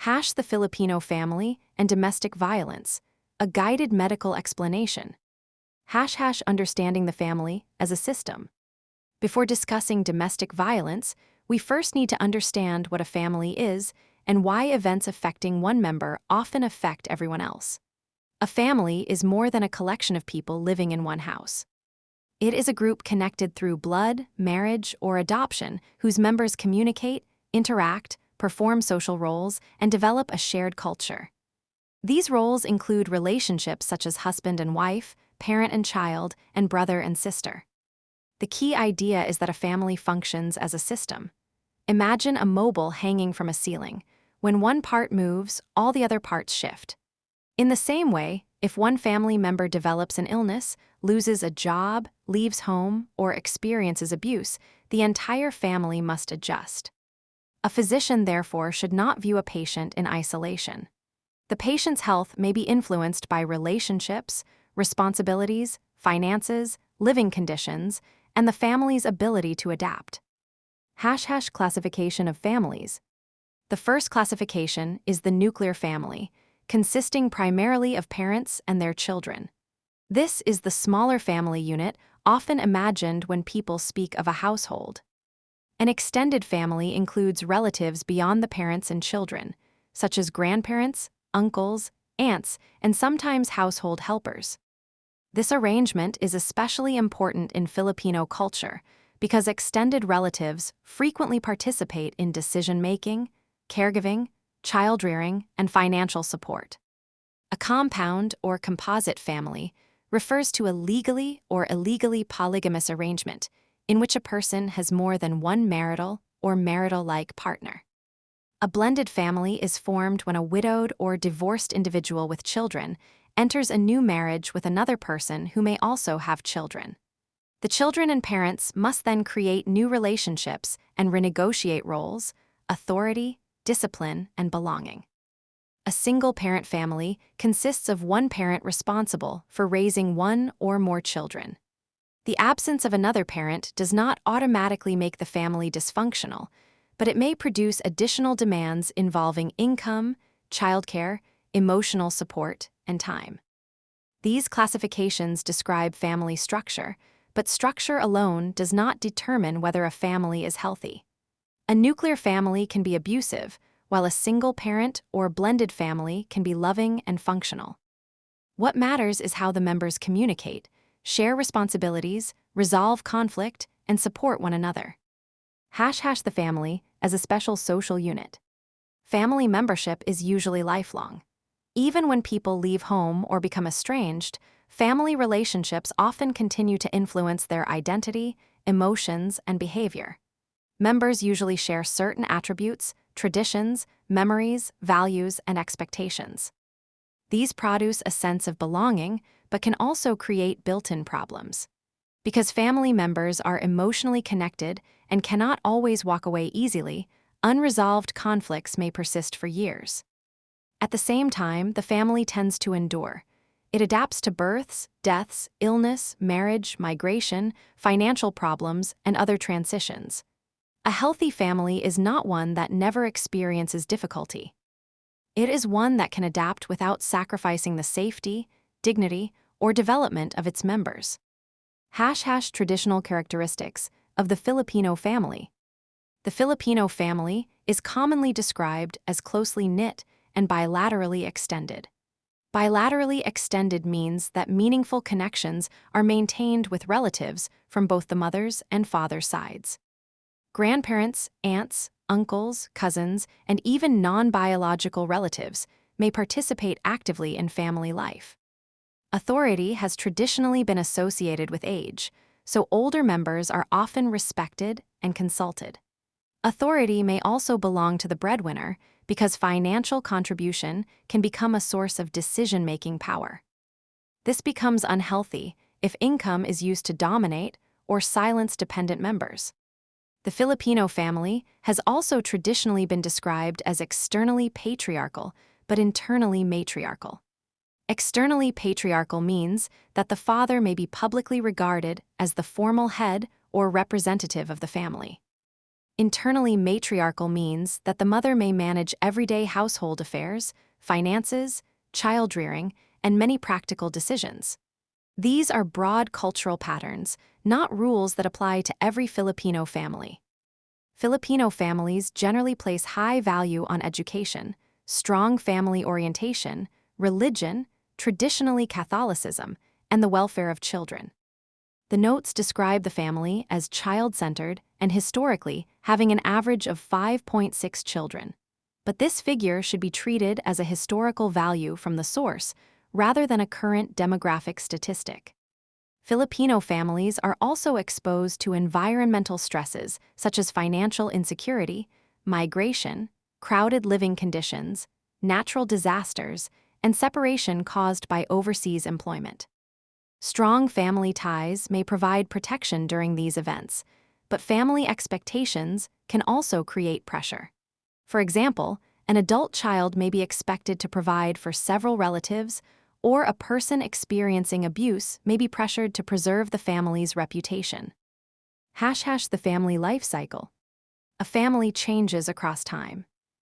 The Filipino family and domestic violence, a guided medical explanation. Understanding the family as a system. Before discussing domestic violence, we first need to understand what a family is and why events affecting one member often affect everyone else. A family is more than a collection of people living in one house. It is a group connected through blood, marriage, or adoption whose members communicate, interact, perform social roles, and develop a shared culture. These roles include relationships such as husband and wife, parent and child, and brother and sister. The key idea is that a family functions as a system. Imagine a mobile hanging from a ceiling. When one part moves, all the other parts shift. In the same way, if one family member develops an illness, loses a job, leaves home, or experiences abuse, the entire family must adjust. A physician, therefore, should not view a patient in isolation. The patient's health may be influenced by relationships, responsibilities, finances, living conditions, and the family's ability to adapt. Classification of families. The first classification is the nuclear family, consisting primarily of parents and their children. This is the smaller family unit often imagined when people speak of a household. An extended family includes relatives beyond the parents and children, such as grandparents, uncles, aunts, and sometimes household helpers. This arrangement is especially important in Filipino culture because extended relatives frequently participate in decision-making, caregiving, child-rearing, and financial support. A compound or composite family refers to a legally or illegally polygamous arrangement in which a person has more than one marital or marital-like partner. A blended family is formed when a widowed or divorced individual with children enters a new marriage with another person who may also have children. The children and parents must then create new relationships and renegotiate roles, authority, discipline, and belonging. A single-parent family consists of one parent responsible for raising one or more children. The absence of another parent does not automatically make the family dysfunctional, but it may produce additional demands involving income, childcare, emotional support, and time. These classifications describe family structure, but structure alone does not determine whether a family is healthy. A nuclear family can be abusive, while a single-parent or blended family can be loving and functional. What matters is how the members communicate, share responsibilities, resolve conflict, and support one another. The family as a special social unit. Family membership is usually lifelong. Even when people leave home or become estranged, family relationships often continue to influence their identity, emotions, and behavior. Members usually share certain attributes, traditions, memories, values, and expectations. These produce a sense of belonging, but can also create built-in problems. Because family members are emotionally connected and cannot always walk away easily, unresolved conflicts may persist for years. At the same time, the family tends to endure. It adapts to births, deaths, illness, marriage, migration, financial problems, and other transitions. A healthy family is not one that never experiences difficulty. It is one that can adapt without sacrificing the safety, dignity, or development of its members. Traditional characteristics of the Filipino family. The Filipino family is commonly described as closely knit and bilaterally extended. Bilaterally extended means that meaningful connections are maintained with relatives from both the mother's and father's sides. Grandparents, aunts, uncles, cousins, and even non-biological relatives may participate actively in family life. Authority has traditionally been associated with age, so older members are often respected and consulted. Authority may also belong to the breadwinner because financial contribution can become a source of decision-making power. This becomes unhealthy if income is used to dominate or silence dependent members. The Filipino family has also traditionally been described as externally patriarchal, but internally matriarchal. Externally patriarchal means that the father may be publicly regarded as the formal head or representative of the family. Internally matriarchal means that the mother may manage everyday household affairs, finances, child rearing, and many practical decisions. These are broad cultural patterns, not rules that apply to every Filipino family. Filipino families generally place high value on education, strong family orientation, religion, traditionally Catholicism, and the welfare of children. The notes describe the family as child-centered and historically having an average of 5.6 children. But this figure should be treated as a historical value from the source rather than a current demographic statistic. Filipino families are also exposed to environmental stresses such as financial insecurity, migration, crowded living conditions, natural disasters, and separation caused by overseas employment. Strong family ties may provide protection during these events, but family expectations can also create pressure. For example, an adult child may be expected to provide for several relatives, or a person experiencing abuse may be pressured to preserve the family's reputation. The family life cycle. A family changes across time.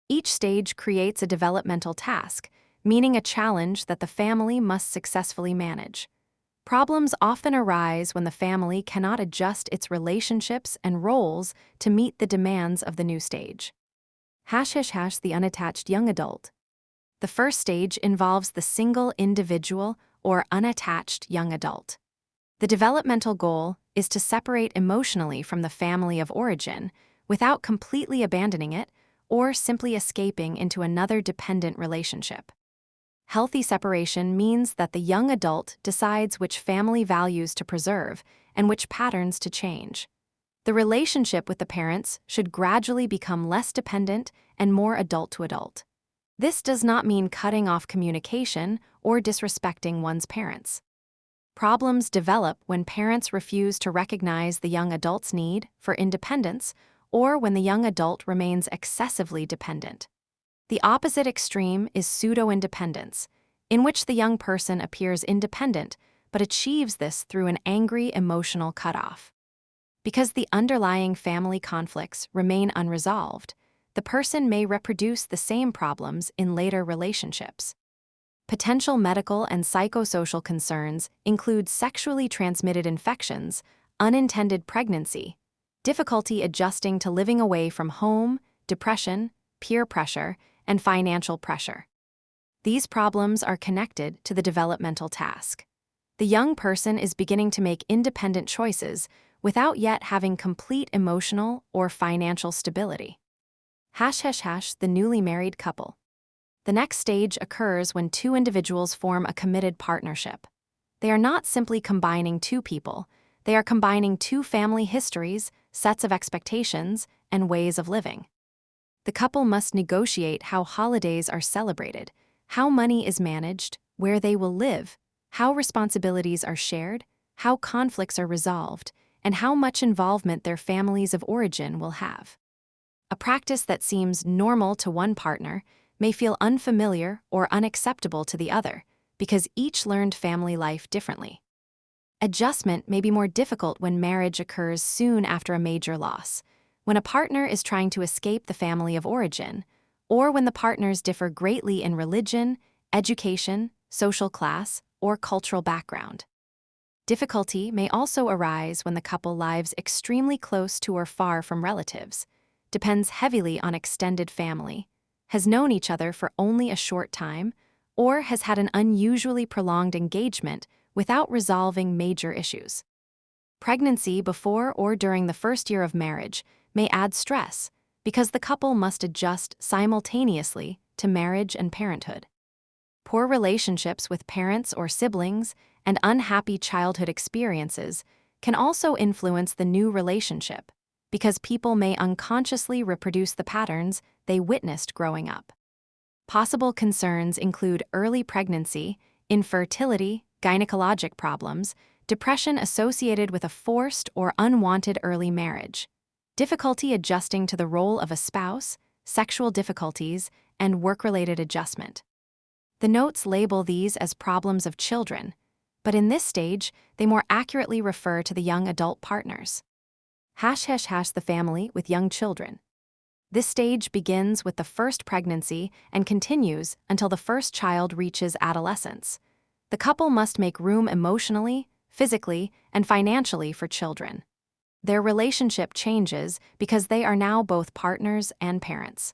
Each stage creates a developmental task, meaning a challenge that the family must successfully manage. Problems often arise when the family cannot adjust its relationships and roles to meet the demands of the new stage. The unattached young adult. The first stage involves the single individual or unattached young adult. The developmental goal is to separate emotionally from the family of origin without completely abandoning it or simply escaping into another dependent relationship. Healthy separation means that the young adult decides which family values to preserve and which patterns to change. The relationship with the parents should gradually become less dependent and more adult to adult. This does not mean cutting off communication or disrespecting one's parents. Problems develop when parents refuse to recognize the young adult's need for independence or when the young adult remains excessively dependent. The opposite extreme is pseudo-independence, in which the young person appears independent but achieves this through an angry emotional cutoff. Because the underlying family conflicts remain unresolved, the person may reproduce the same problems in later relationships. Potential medical and psychosocial concerns include sexually transmitted infections, unintended pregnancy, difficulty adjusting to living away from home, depression, peer pressure, and financial pressure. These problems are connected to the developmental task. The young person is beginning to make independent choices without yet having complete emotional or financial stability. The newly married couple. The next stage occurs when two individuals form a committed partnership. They are not simply combining two people, they are combining two family histories, sets of expectations, and ways of living. The couple must negotiate how holidays are celebrated, how money is managed, where they will live, how responsibilities are shared, how conflicts are resolved, and how much involvement their families of origin will have. A practice that seems normal to one partner may feel unfamiliar or unacceptable to the other because each learned family life differently. Adjustment may be more difficult when marriage occurs soon after a major loss, when a partner is trying to escape the family of origin, or when the partners differ greatly in religion, education, social class, or cultural background. Difficulty may also arise when the couple lives extremely close to or far from relatives, depends heavily on extended family, has known each other for only a short time, or has had an unusually prolonged engagement without resolving major issues. Pregnancy before or during the first year of marriage may add stress because the couple must adjust simultaneously to marriage and parenthood. Poor relationships with parents or siblings and unhappy childhood experiences can also influence the new relationship because people may unconsciously reproduce the patterns they witnessed growing up. Possible concerns include early pregnancy, infertility, gynecologic problems, depression associated with a forced or unwanted early marriage, difficulty adjusting to the role of a spouse, sexual difficulties, and work-related adjustment. The notes label these as problems of children, but in this stage, they more accurately refer to the young adult partners. The family with young children. This stage begins with the first pregnancy and continues until the first child reaches adolescence. The couple must make room emotionally, physically, and financially for children. Their relationship changes because they are now both partners and parents.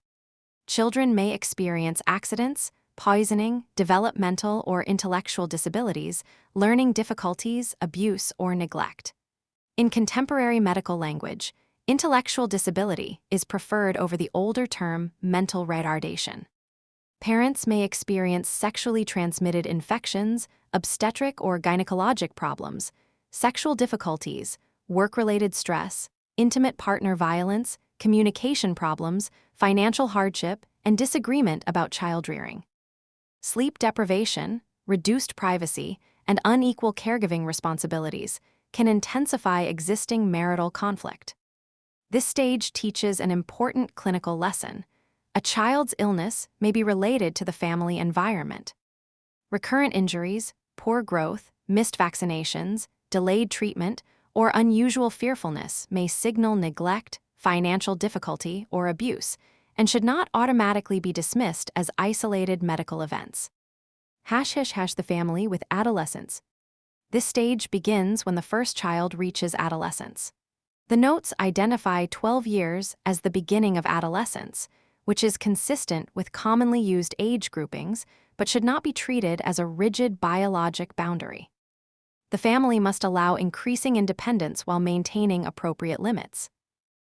Children may experience accidents, poisoning, developmental or intellectual disabilities, learning difficulties, abuse, or neglect. In contemporary medical language, intellectual disability is preferred over the older term mental retardation. Parents may experience sexually transmitted infections, obstetric or gynecologic problems, sexual difficulties, work-related stress, intimate partner violence, communication problems, financial hardship, and disagreement about child-rearing. Sleep deprivation, reduced privacy, and unequal caregiving responsibilities can intensify existing marital conflict. This stage teaches an important clinical lesson. A child's illness may be related to the family environment. Recurrent injuries, poor growth, missed vaccinations, delayed treatment, or unusual fearfulness may signal neglect, financial difficulty, or abuse, and should not automatically be dismissed as isolated medical events. The family with adolescence. This stage begins when the first child reaches adolescence. The notes identify 12 years as the beginning of adolescence, which is consistent with commonly used age groupings, but should not be treated as a rigid biologic boundary. The family must allow increasing independence while maintaining appropriate limits.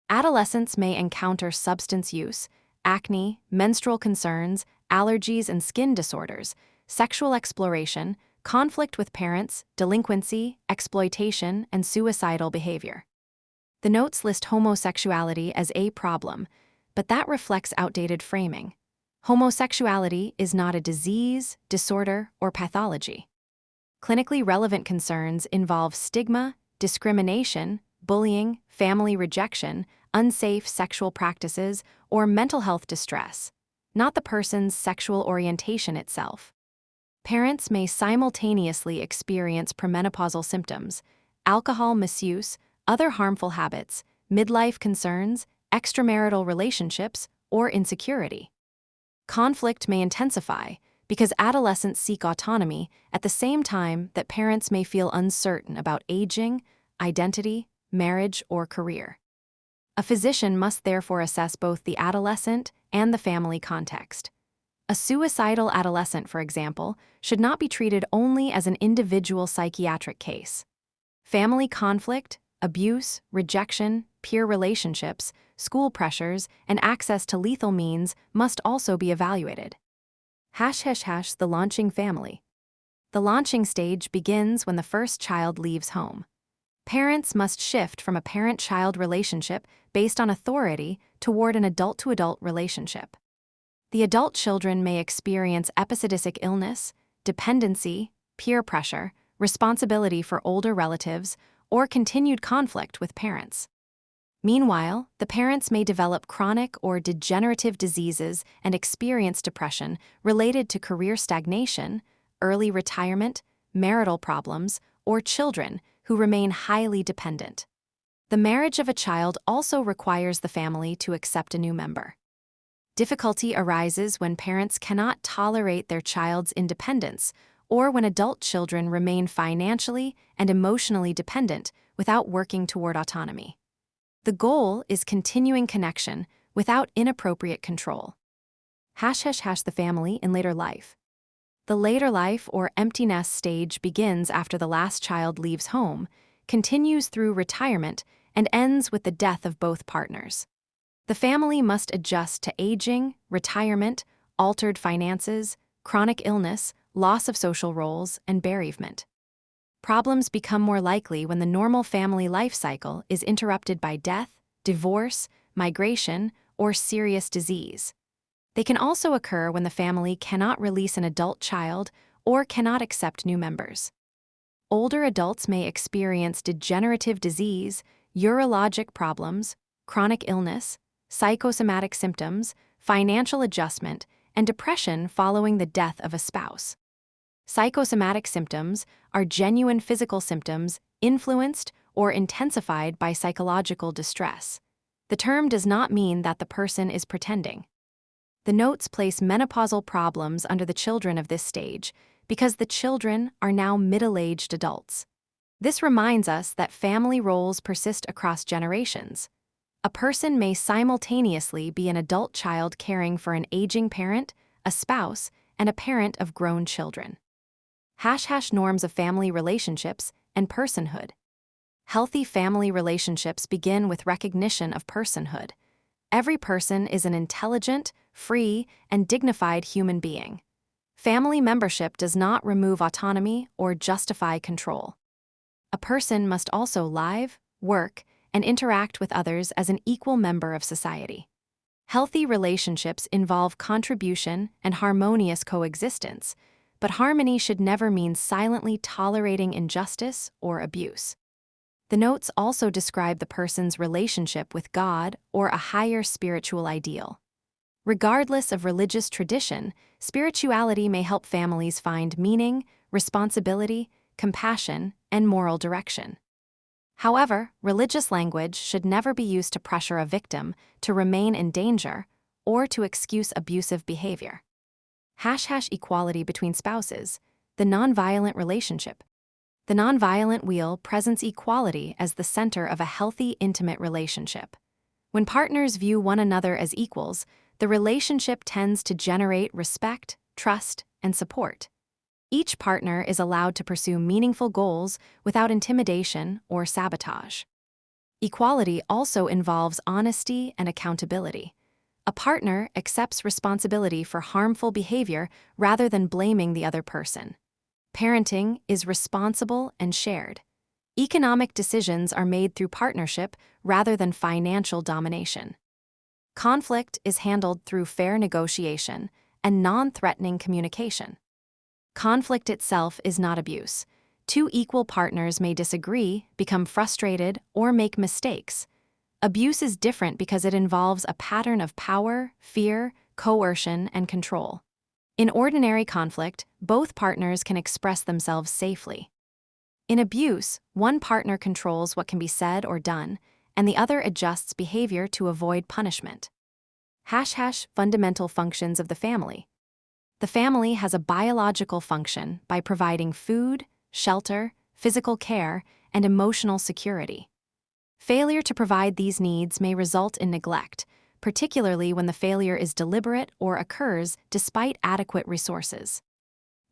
Adolescents may encounter substance use, acne, menstrual concerns, allergies and skin disorders, sexual exploration, conflict with parents, delinquency, exploitation, and suicidal behavior. The notes list homosexuality as a problem, but that reflects outdated framing. Homosexuality is not a disease, disorder, or pathology. Clinically relevant concerns involve stigma, discrimination, bullying, family rejection, unsafe sexual practices, or mental health distress, not the person's sexual orientation itself. Parents may simultaneously experience premenopausal symptoms, alcohol misuse, other harmful habits, midlife concerns, extramarital relationships, or insecurity. Conflict may intensify because adolescents seek autonomy at the same time that parents may feel uncertain about aging, identity, marriage, or career. A physician must therefore assess both the adolescent and the family context. A suicidal adolescent, for example, should not be treated only as an individual psychiatric case. Family conflict, abuse, rejection, peer relationships, school pressures, and access to lethal means must also be evaluated. The launching family. The launching stage begins when the first child leaves home. Parents must shift from a parent-child relationship based on authority toward an adult-to-adult relationship. The adult children may experience episodic illness, dependency, peer pressure, responsibility for older relatives, or continued conflict with parents. Meanwhile, the parents may develop chronic or degenerative diseases and experience depression related to career stagnation, early retirement, marital problems, or children who remain highly dependent. The marriage of a child also requires the family to accept a new member. Difficulty arises when parents cannot tolerate their child's independence or when adult children remain financially and emotionally dependent without working toward autonomy. The goal is continuing connection without inappropriate control. The family in later life. The later life or empty nest stage begins after the last child leaves home, continues through retirement, and ends with the death of both partners. The family must adjust to aging, retirement, altered finances, chronic illness, loss of social roles, and bereavement. Problems become more likely when the normal family life cycle is interrupted by death, divorce, migration, or serious disease. They can also occur when the family cannot release an adult child or cannot accept new members. Older adults may experience degenerative disease, urologic problems, chronic illness, psychosomatic symptoms, financial adjustment, and depression following the death of a spouse. Psychosomatic symptoms are genuine physical symptoms influenced or intensified by psychological distress. The term does not mean that the person is pretending. The notes place menopausal problems under the children of this stage because the children are now middle-aged adults. This reminds us that family roles persist across generations. A person may simultaneously be an adult child caring for an aging parent, a spouse, and a parent of grown children. # norms of family relationships and personhood. Healthy family relationships begin with recognition of personhood. Every person is an intelligent, free, and dignified human being. Family membership does not remove autonomy or justify control. A person must also live, work, and interact with others as an equal member of society. Healthy relationships involve contribution and harmonious coexistence, but harmony should never mean silently tolerating injustice or abuse. The notes also describe the person's relationship with God or a higher spiritual ideal. Regardless of religious tradition, spirituality may help families find meaning, responsibility, compassion, and moral direction. However, religious language should never be used to pressure a victim to remain in danger or to excuse abusive behavior. # equality between spouses, the nonviolent relationship. The nonviolent wheel presents equality as the center of a healthy, intimate relationship. When partners view one another as equals, the relationship tends to generate respect, trust, and support. Each partner is allowed to pursue meaningful goals without intimidation or sabotage. Equality also involves honesty and accountability. A partner accepts responsibility for harmful behavior rather than blaming the other person. Parenting is responsible and shared. Economic decisions are made through partnership rather than financial domination. Conflict is handled through fair negotiation and non-threatening communication. Conflict itself is not abuse. Two equal partners may disagree, become frustrated, or make mistakes. Abuse is different because it involves a pattern of power, fear, coercion, and control. In ordinary conflict, both partners can express themselves safely. In abuse, one partner controls what can be said or done, and the other adjusts behavior to avoid punishment. # fundamental functions of the family. The family has a biological function by providing food, shelter, physical care, and emotional security. Failure to provide these needs may result in neglect, particularly when the failure is deliberate or occurs despite adequate resources.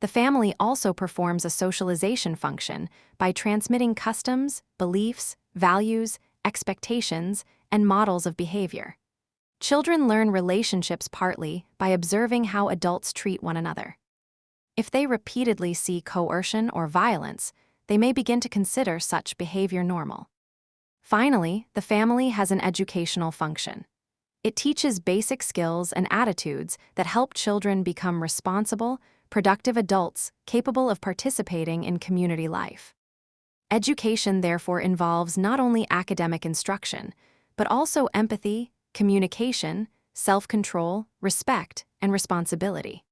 The family also performs a socialization function by transmitting customs, beliefs, values, expectations, and models of behavior. Children learn relationships partly by observing how adults treat one another. If they repeatedly see coercion or violence, they may begin to consider such behavior normal. Finally, the family has an educational function. It teaches basic skills and attitudes that help children become responsible, productive adults capable of participating in community life. Education therefore involves not only academic instruction, but also empathy, communication, self-control, respect, and responsibility.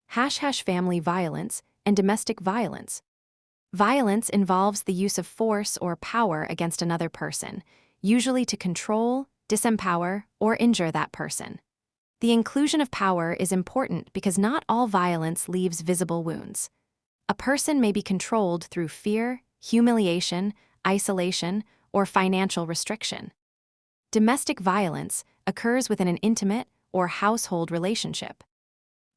# family violence and domestic violence. Violence involves the use of force or power against another person, usually to control, disempower, or injure that person. The inclusion of power is important because not all violence leaves visible wounds. A person may be controlled through fear, humiliation, isolation, or financial restriction. Domestic violence occurs within an intimate or household relationship.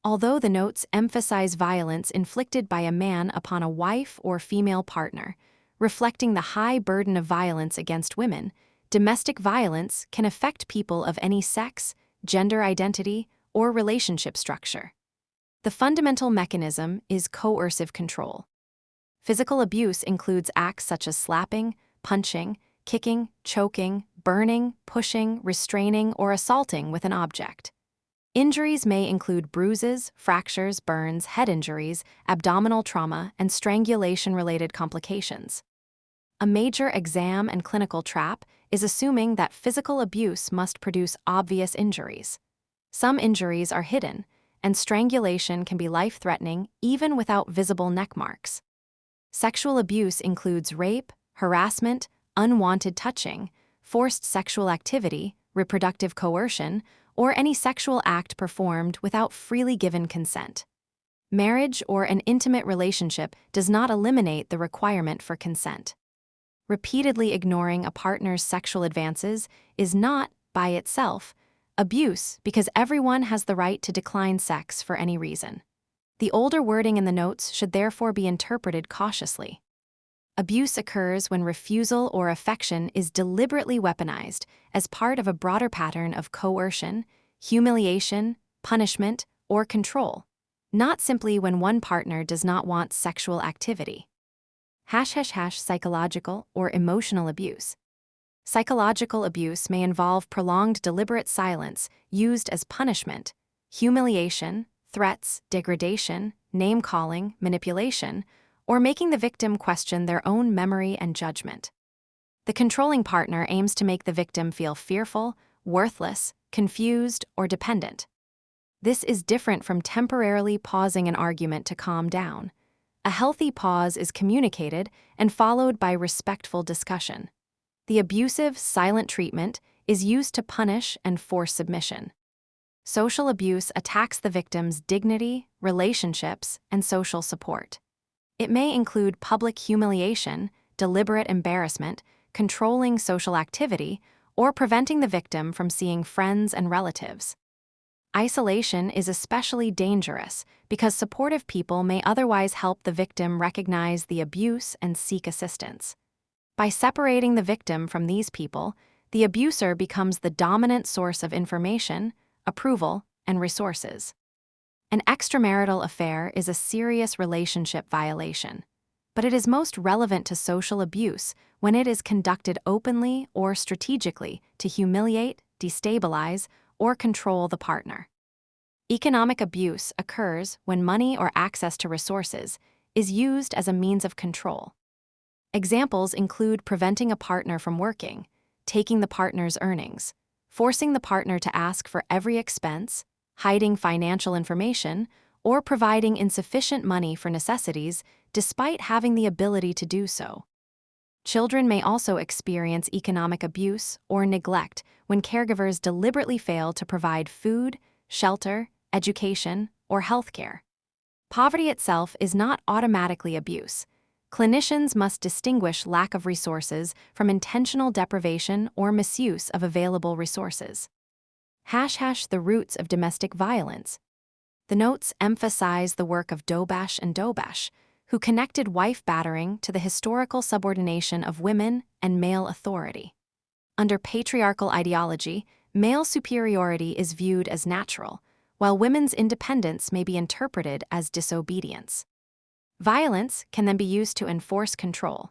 Although the notes emphasize violence inflicted by a man upon a wife or female partner, reflecting the high burden of violence against women, domestic violence can affect people of any sex, gender identity, or relationship structure. The fundamental mechanism is coercive control. Physical abuse includes acts such as slapping, punching, kicking, choking, burning, pushing, restraining, or assaulting with an object. Injuries may include bruises, fractures, burns, head injuries, abdominal trauma, and strangulation-related complications. A major exam and clinical trap is assuming that physical abuse must produce obvious injuries. Some injuries are hidden, and strangulation can be life-threatening even without visible neck marks. Sexual abuse includes rape, harassment, unwanted touching, forced sexual activity, reproductive coercion, or any sexual act performed without freely given consent. Marriage or an intimate relationship does not eliminate the requirement for consent. Repeatedly ignoring a partner's sexual advances is not, by itself, abuse because everyone has the right to decline sex for any reason. The older wording in the notes should therefore be interpreted cautiously. Abuse occurs when refusal or affection is deliberately weaponized as part of a broader pattern of coercion, humiliation, punishment, or control, not simply when one partner does not want sexual activity. Psychological or emotional abuse. Psychological abuse may involve prolonged deliberate silence used as punishment, humiliation, threats, degradation, name-calling, manipulation, or making the victim question their own memory and judgment. The controlling partner aims to make the victim feel fearful, worthless, confused, or dependent. This is different from temporarily pausing an argument to calm down. A healthy pause is communicated and followed by respectful discussion. The abusive, silent treatment is used to punish and force submission. Social abuse attacks the victim's dignity, relationships, and social support. It may include public humiliation, deliberate embarrassment, controlling social activity, or preventing the victim from seeing friends and relatives. Isolation is especially dangerous because supportive people may otherwise help the victim recognize the abuse and seek assistance. By separating the victim from these people, the abuser becomes the dominant source of information, approval, and resources. An extramarital affair is a serious relationship violation, but it is most relevant to social abuse when it is conducted openly or strategically to humiliate, destabilize, or control the partner. Economic abuse occurs when money or access to resources is used as a means of control. Examples include preventing a partner from working, taking the partner's earnings, forcing the partner to ask for every expense, hiding financial information, or providing insufficient money for necessities despite having the ability to do so. Children may also experience economic abuse or neglect when caregivers deliberately fail to provide food, shelter, education, or health care. Poverty itself is not automatically abuse. Clinicians must distinguish lack of resources from intentional deprivation or misuse of available resources. The roots of domestic violence. The notes emphasize the work of Dobash and Dobash, who connected wife battering to the historical subordination of women and male authority. Under patriarchal ideology, male superiority is viewed as natural, while women's independence may be interpreted as disobedience. Violence can then be used to enforce control.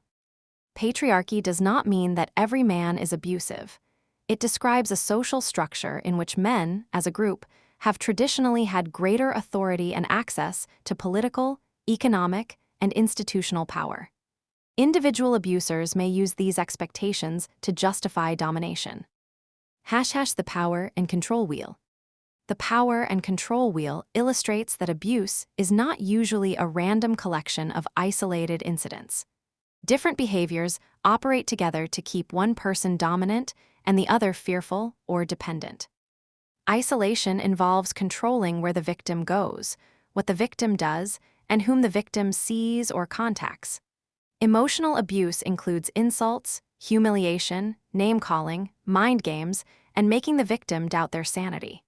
Patriarchy does not mean that every man is abusive. It describes a social structure in which men, as a group, have traditionally had greater authority and access to political, economic, and institutional power. Individual abusers may use these expectations to justify domination. The power and control wheel. The power and control wheel illustrates that abuse is not usually a random collection of isolated incidents. Different behaviors operate together to keep one person dominant and the other fearful or dependent. Isolation involves controlling where the victim goes, what the victim does, and whom the victim sees or contacts. Emotional abuse includes insults, humiliation, name-calling, mind games, and making the victim doubt their sanity.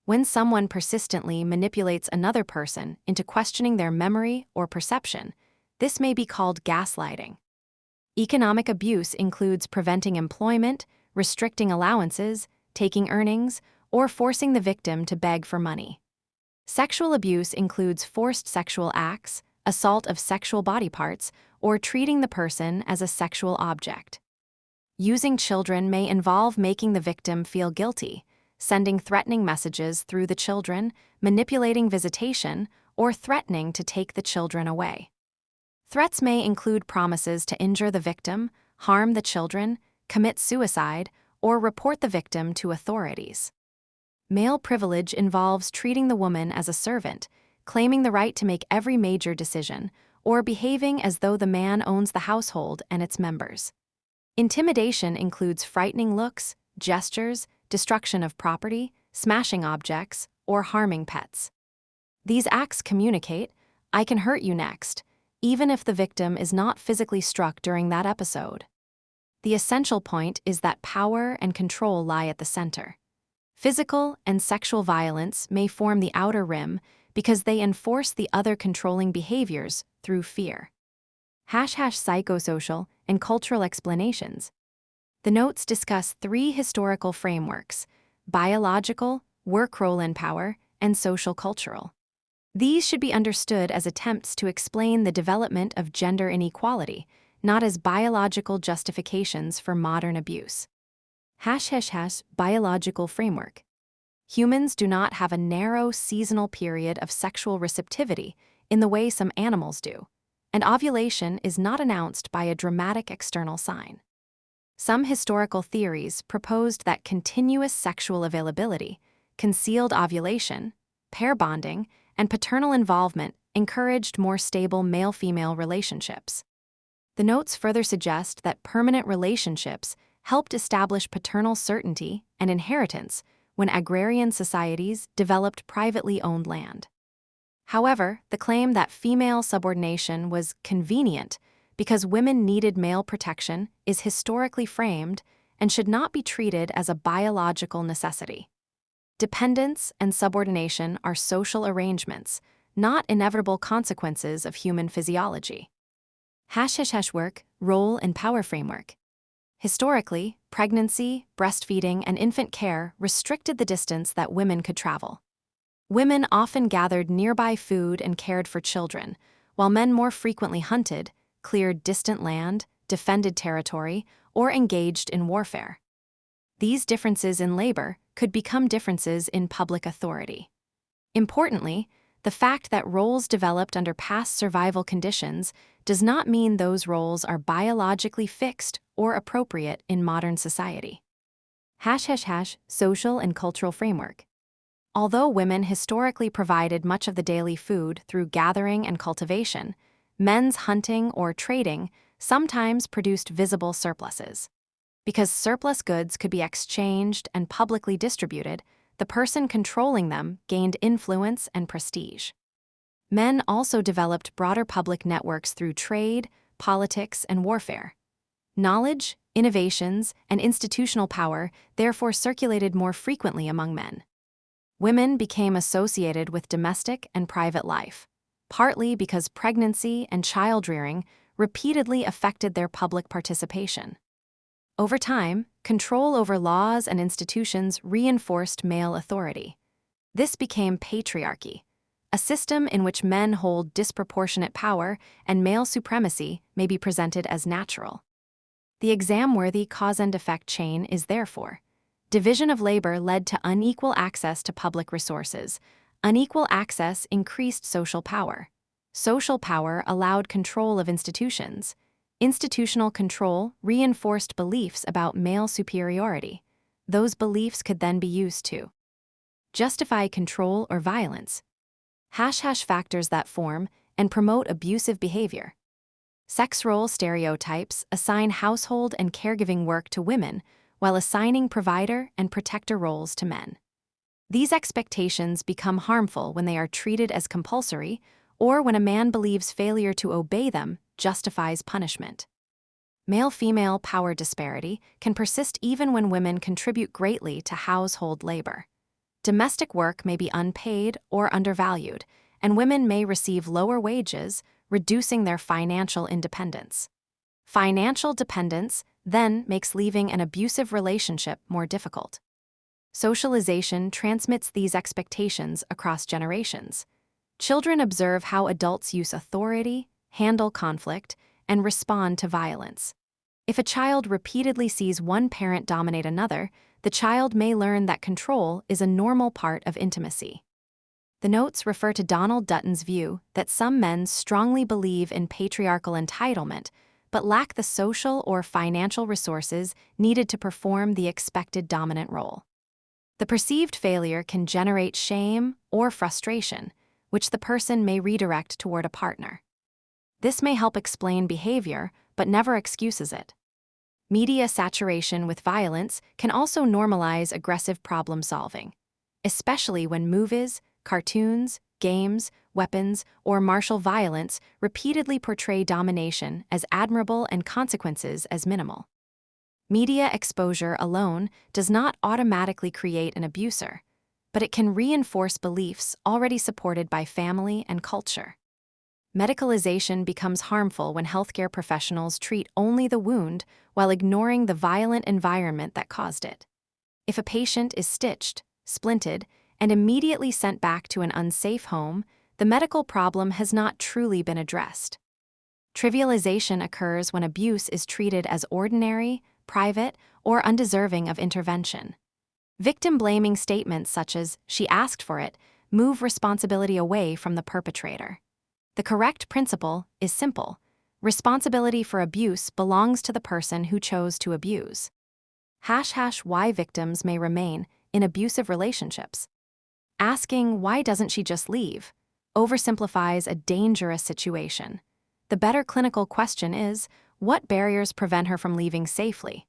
When someone persistently manipulates another person into questioning their memory or perception, this may be called gaslighting. Economic abuse includes preventing employment, restricting allowances, taking earnings, or forcing the victim to beg for money. Sexual abuse includes forced sexual acts, assault of sexual body parts, or treating the person as a sexual object. Using children may involve making the victim feel guilty, sending threatening messages through the children, manipulating visitation, or threatening to take the children away. Threats may include promises to injure the victim, harm the children, commit suicide, or report the victim to authorities. Male privilege involves treating the woman as a servant, claiming the right to make every major decision, or behaving as though the man owns the household and its members. Intimidation includes frightening looks, gestures, destruction of property, smashing objects, or harming pets. These acts communicate, "I can hurt you next," even if the victim is not physically struck during that episode. The essential point is that power and control lie at the center. Physical and sexual violence may form the outer rim because they enforce the other controlling behaviors through fear. Psychosocial and cultural explanations. The notes discuss 3 historical frameworks: biological, work role and power, and social cultural. These should be understood as attempts to explain the development of gender inequality, not as biological justifications for modern abuse. Biological framework. Humans do not have a narrow seasonal period of sexual receptivity in the way some animals do, and ovulation is not announced by a dramatic external sign. Some historical theories proposed that continuous sexual availability, concealed ovulation, pair bonding, and paternal involvement encouraged more stable male-female relationships. The notes further suggest that permanent relationships helped establish paternal certainty and inheritance when agrarian societies developed privately owned land. However, the claim that female subordination was convenient because women needed male protection is historically framed and should not be treated as a biological necessity. Dependence and subordination are social arrangements, not inevitable consequences of human physiology. Work, role and power framework. Historically, pregnancy, breastfeeding, and infant care restricted the distance that women could travel. Women often gathered nearby food and cared for children, while men more frequently hunted, cleared distant land, defended territory, or engaged in warfare. These differences in labor could become differences in public authority. Importantly, the fact that roles developed under past survival conditions does not mean those roles are biologically fixed or appropriate in modern society. Social and cultural framework. Although women historically provided much of the daily food through gathering and cultivation, men's hunting or trading sometimes produced visible surpluses. Because surplus goods could be exchanged and publicly distributed, the person controlling them gained influence and prestige. Men also developed broader public networks through trade, politics, and warfare. Knowledge, innovations, and institutional power therefore circulated more frequently among men. Women became associated with domestic and private life, partly because pregnancy and child-rearing repeatedly affected their public participation. Over time, control over laws and institutions reinforced male authority. This became patriarchy, a system in which men hold disproportionate power and male supremacy may be presented as natural. The exam-worthy cause and effect chain is therefore: division of labor led to unequal access to public resources. Unequal access increased social power. Social power allowed control of institutions. Institutional control reinforced beliefs about male superiority. Those beliefs could then be used to justify control or violence. Factors that form and promote abusive behavior. Sex role stereotypes assign household and caregiving work to women while assigning provider and protector roles to men. These expectations become harmful when they are treated as compulsory or when a man believes failure to obey them justifies punishment. Male-female power disparity can persist even when women contribute greatly to household labor. Domestic work may be unpaid or undervalued, and women may receive lower wages, reducing their financial independence. Financial dependence then makes leaving an abusive relationship more difficult. Socialization transmits these expectations across generations. Children observe how adults use authority, handle conflict, and respond to violence. If a child repeatedly sees one parent dominate another, the child may learn that control is a normal part of intimacy. The notes refer to Donald Dutton's view that some men strongly believe in patriarchal entitlement, but lack the social or financial resources needed to perform the expected dominant role. The perceived failure can generate shame or frustration, which the person may redirect toward a partner. This may help explain behavior, but never excuses it. Media saturation with violence can also normalize aggressive problem solving, especially when movies, cartoons, games, weapons, or martial violence repeatedly portray domination as admirable and consequences as minimal. Media exposure alone does not automatically create an abuser, but it can reinforce beliefs already supported by family and culture. Medicalization becomes harmful when healthcare professionals treat only the wound while ignoring the violent environment that caused it. If a patient is stitched, splinted, and immediately sent back to an unsafe home, the medical problem has not truly been addressed. Trivialization occurs when abuse is treated as ordinary, private, or undeserving of intervention. Victim-blaming statements such as, "she asked for it," move responsibility away from the perpetrator. The correct principle is simple. Responsibility for abuse belongs to the person who chose to abuse. Why victims may remain in abusive relationships. Asking, "why doesn't she just leave?" oversimplifies a dangerous situation. The better clinical question is, what barriers prevent her from leaving safely?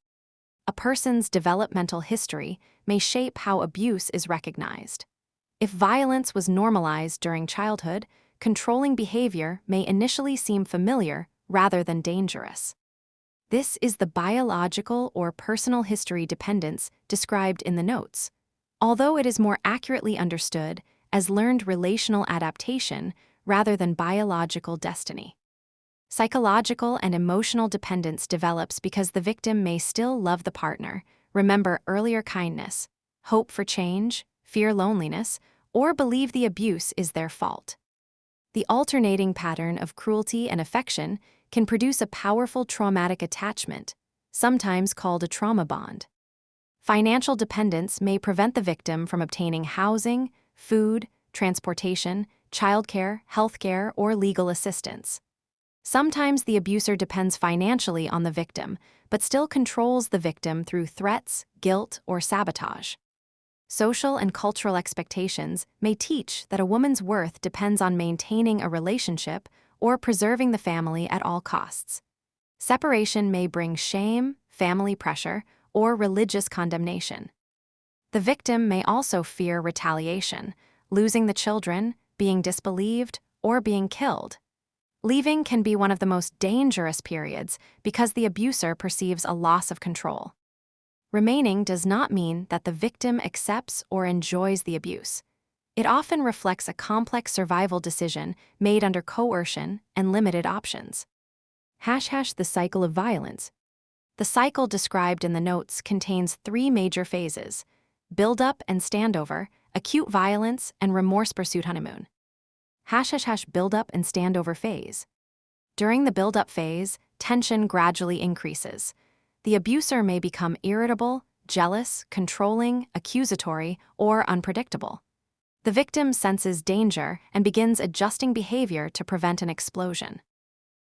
A person's developmental history may shape how abuse is recognized. If violence was normalized during childhood, controlling behavior may initially seem familiar rather than dangerous. This is the biological or personal history dependence described in the notes, although it is more accurately understood as learned relational adaptation rather than biological destiny. Psychological and emotional dependence develops because the victim may still love the partner, remember earlier kindness, hope for change, fear loneliness, or believe the abuse is their fault. The alternating pattern of cruelty and affection can produce a powerful traumatic attachment, sometimes called a trauma bond. Financial dependence may prevent the victim from obtaining housing, food, transportation, childcare, healthcare, or legal assistance. Sometimes the abuser depends financially on the victim, but still controls the victim through threats, guilt, or sabotage. Social and cultural expectations may teach that a woman's worth depends on maintaining a relationship or preserving the family at all costs. Separation may bring shame, family pressure, or religious condemnation. The victim may also fear retaliation, losing the children, being disbelieved, or being killed. Leaving can be one of the most dangerous periods because the abuser perceives a loss of control. Remaining does not mean that the victim accepts or enjoys the abuse. It often reflects a complex survival decision made under coercion and limited options. The cycle of violence. The cycle described in the notes contains 3 major phases: build-up and standover, acute violence, and remorse pursuit honeymoon. Build-up and standover phase. During the build-up phase, tension gradually increases. The abuser may become irritable, jealous, controlling, accusatory, or unpredictable. The victim senses danger and begins adjusting behavior to prevent an explosion.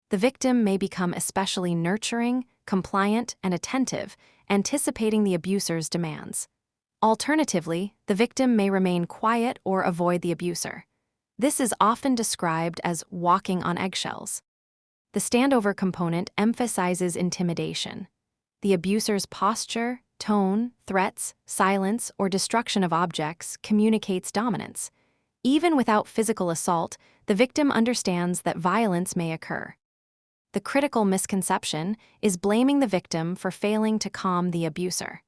The victim may become especially nurturing, compliant, and attentive, anticipating the abuser's demands. Alternatively, the victim may remain quiet or avoid the abuser. This is often described as walking on eggshells. The standover component emphasizes intimidation. The abuser's posture, tone, threats, silence, or destruction of objects communicates dominance. Even without physical assault, the victim understands that violence may occur. The critical misconception is blaming the victim for failing to calm the abuser.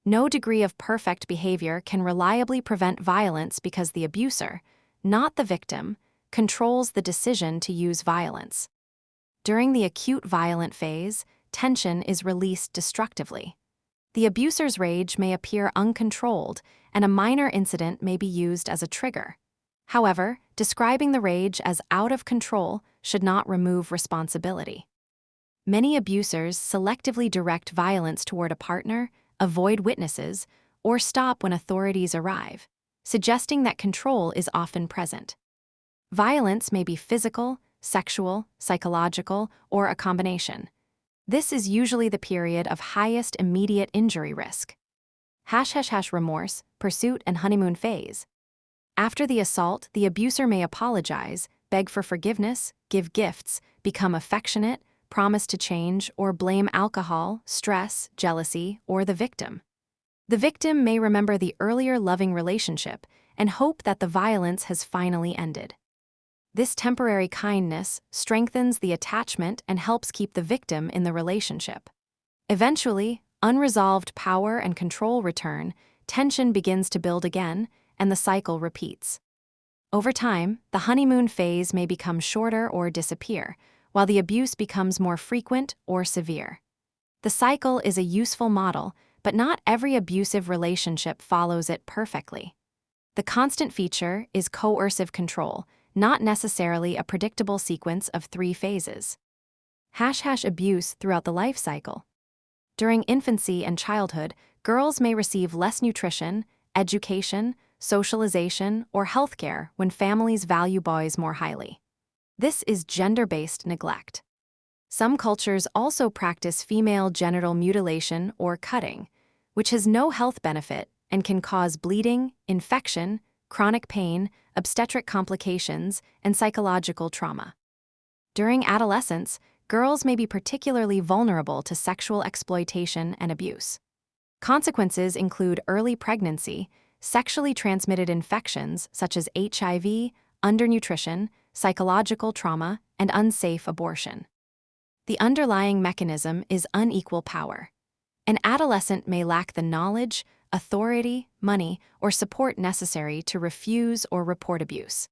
No degree of perfect behavior can reliably prevent violence because the abuser, not the victim, controls the decision to use violence. During the acute violent phase, tension is released destructively. The abuser's rage may appear uncontrolled, and a minor incident may be used as a trigger. However, describing the rage as out of control should not remove responsibility. Many abusers selectively direct violence toward a partner, avoid witnesses, or stop when authorities arrive, suggesting that control is often present. Violence may be physical, sexual, psychological, or a combination. This is usually the period of highest immediate injury risk. Remorse, pursuit, and honeymoon phase. After the assault, the abuser may apologize, beg for forgiveness, give gifts, become affectionate, promise to change, or blame alcohol, stress, jealousy, or the victim. The victim may remember the earlier loving relationship and hope that the violence has finally ended. This temporary kindness strengthens the attachment and helps keep the victim in the relationship. Eventually, unresolved power and control return, tension begins to build again, and the cycle repeats. Over time, the honeymoon phase may become shorter or disappear, while the abuse becomes more frequent or severe. The cycle is a useful model, but not every abusive relationship follows it perfectly. The constant feature is coercive control, not necessarily a predictable sequence of 3 phases. Abuse throughout the life cycle. During infancy and childhood, girls may receive less nutrition, education, socialization, or healthcare when families value boys more highly. This is gender-based neglect. Some cultures also practice female genital mutilation or cutting, which has no health benefit and can cause bleeding, infection, chronic pain, obstetric complications, and psychological trauma. During adolescence, girls may be particularly vulnerable to sexual exploitation and abuse. Consequences include early pregnancy, sexually transmitted infections such as HIV, undernutrition, psychological trauma, and unsafe abortion. The underlying mechanism is unequal power. An adolescent may lack the knowledge, authority, money, or support necessary to refuse or report abuse.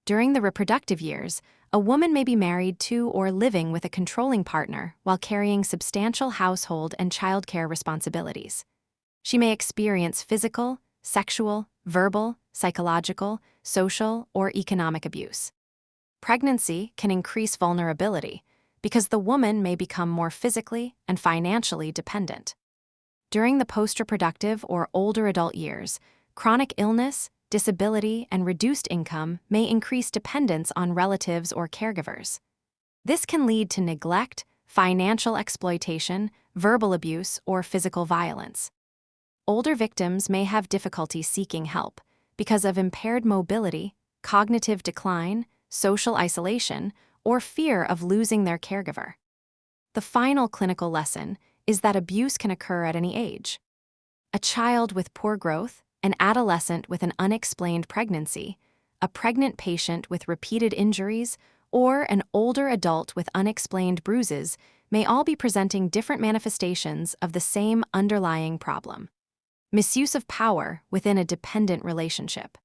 During the reproductive years, a woman may be married to or living with a controlling partner while carrying substantial household and childcare responsibilities. She may experience physical, sexual, verbal, psychological, social, or economic abuse. Pregnancy can increase vulnerability because the woman may become more physically and financially dependent. During the post-reproductive or older adult years, chronic illness, disability, and reduced income may increase dependence on relatives or caregivers. This can lead to neglect, financial exploitation, verbal abuse, or physical violence. Older victims may have difficulty seeking help because of impaired mobility, cognitive decline, social isolation, or fear of losing their caregiver. The final clinical lesson is that abuse can occur at any age. A child with poor growth, an adolescent with an unexplained pregnancy, a pregnant patient with repeated injuries, or an older adult with unexplained bruises may all be presenting different manifestations of the same underlying problem: misuse of power within a dependent relationship.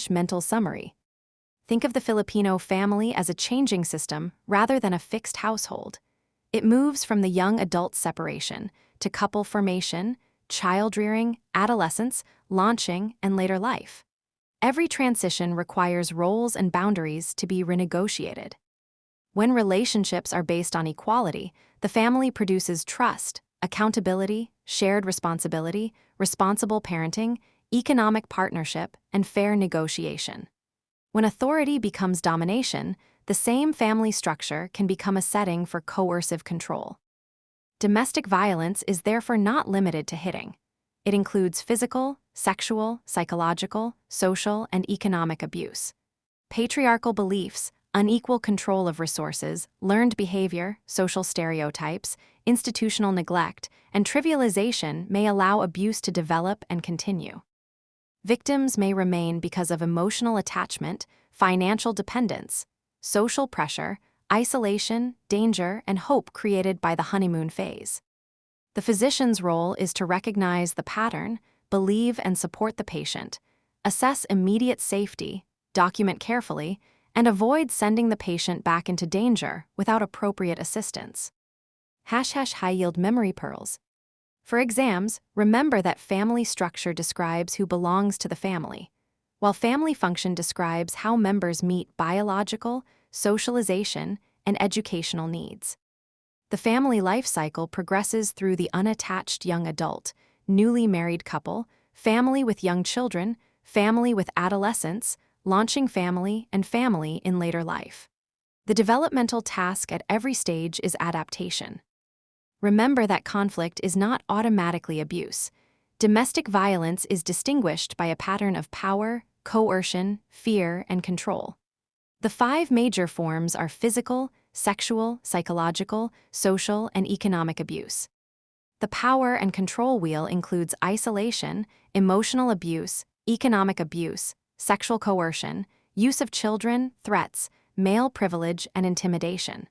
Mental summary. Think of the Filipino family as a changing system rather than a fixed household. It moves from the young adult separation to couple formation, child rearing, adolescence, launching, and later life. Every transition requires roles and boundaries to be renegotiated. When relationships are based on equality, the family produces trust, accountability, shared responsibility, responsible parenting, economic partnership, and fair negotiation. When authority becomes domination, the same family structure can become a setting for coercive control. Domestic violence is therefore not limited to hitting. It includes physical, sexual, psychological, social, and economic abuse. Patriarchal beliefs, unequal control of resources, learned behavior, social stereotypes, institutional neglect, and trivialization may allow abuse to develop and continue. Victims may remain because of emotional attachment, financial dependence, social pressure, isolation, danger, and hope created by the honeymoon phase. The physician's role is to recognize the pattern, believe and support the patient, assess immediate safety, document carefully, and avoid sending the patient back into danger without appropriate assistance. High-yield memory pearls. For exams, remember that family structure describes who belongs to the family, while family function describes how members meet biological, socialization, and educational needs. The family life cycle progresses through the unattached young adult, newly married couple, family with young children, family with adolescents, launching family, and family in later life. The developmental task at every stage is adaptation. Remember that conflict is not automatically abuse. Domestic violence is distinguished by a pattern of power, coercion, fear, and control. The 5 major forms are physical, sexual, psychological, social, and economic abuse. The power and control wheel includes isolation, emotional abuse, economic abuse, sexual coercion, use of children, threats, male privilege, and intimidation.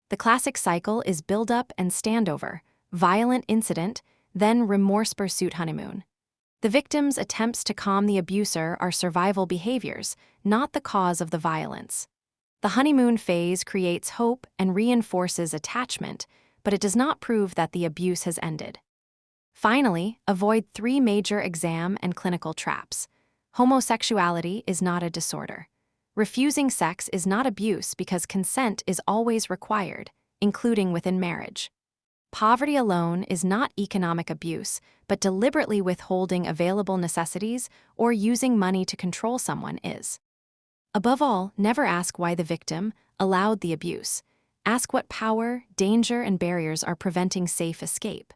The classic cycle is build-up and standover, violent incident, then remorse pursuit honeymoon. The victim's attempts to calm the abuser are survival behaviors, not the cause of the violence. The honeymoon phase creates hope and reinforces attachment, but it does not prove that the abuse has ended. Finally, avoid 3 major exam and clinical traps. Homosexuality is not a disorder. Refusing sex is not abuse because consent is always required, including within marriage. Poverty alone is not economic abuse, but deliberately withholding available necessities or using money to control someone is. Above all, never ask why the victim allowed the abuse. Ask what power, danger, and barriers are preventing safe escape.